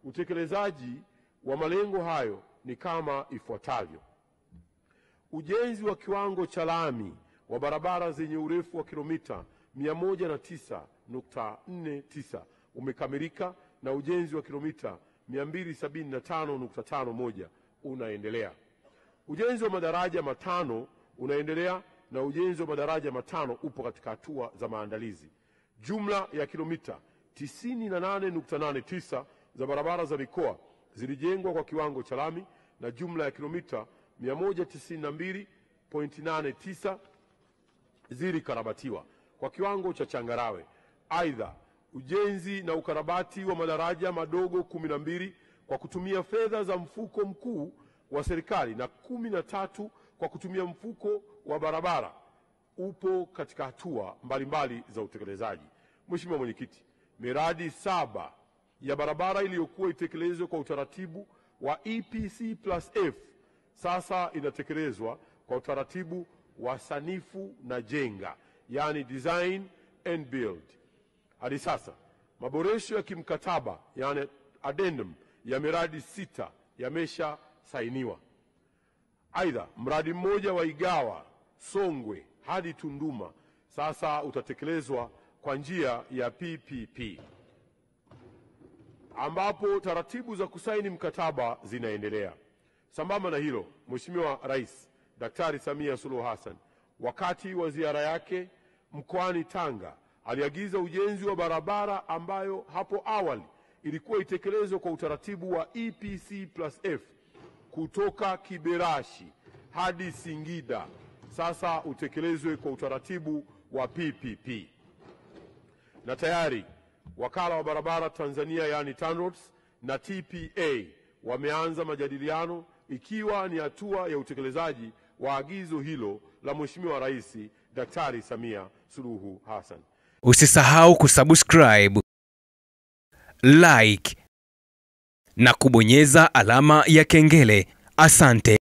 Utekelezaji wa malengo hayo ni kama ifuatavyo: ujenzi wa kiwango cha lami wa barabara zenye urefu wa kilomita 109.49 umekamilika na ujenzi wa kilomita 275.51 unaendelea. Ujenzi wa madaraja matano unaendelea na ujenzi wa madaraja matano upo katika hatua za maandalizi. Jumla ya kilomita 98.89 za barabara za mikoa zilijengwa kwa kiwango cha lami na jumla ya kilomita 192.89 zilikarabatiwa kwa kiwango cha changarawe. Aidha, ujenzi na ukarabati wa madaraja madogo 12 kwa kutumia fedha za mfuko mkuu wa serikali na 13 kwa kutumia mfuko wa barabara upo katika hatua mbalimbali za utekelezaji. Mheshimiwa Mwenyekiti, miradi 7 ya barabara iliyokuwa itekelezwe kwa utaratibu wa EPC+F sasa inatekelezwa kwa utaratibu wa sanifu na jenga, yani design and build. Hadi sasa maboresho ya kimkataba, yani addendum, ya miradi 6 yamesha sainiwa. Aidha, mradi mmoja wa Igawa Songwe hadi Tunduma sasa utatekelezwa kwa njia ya PPP, ambapo taratibu za kusaini mkataba zinaendelea. Sambamba na hilo, Mheshimiwa Rais Daktari Samia Suluhu Hassan wakati wa ziara yake mkoani Tanga aliagiza ujenzi wa barabara ambayo hapo awali ilikuwa itekelezwe kwa utaratibu wa EPC+F kutoka Kiberashi hadi Singida sasa utekelezwe kwa utaratibu wa PPP. Na tayari Wakala wa Barabara Tanzania, yani TANROADS, na TPA wameanza majadiliano ikiwa ni hatua ya utekelezaji wa agizo hilo la Mheshimiwa Rais Daktari Samia Suluhu Hassan. Usisahau kusubscribe, like na kubonyeza alama ya kengele. Asante.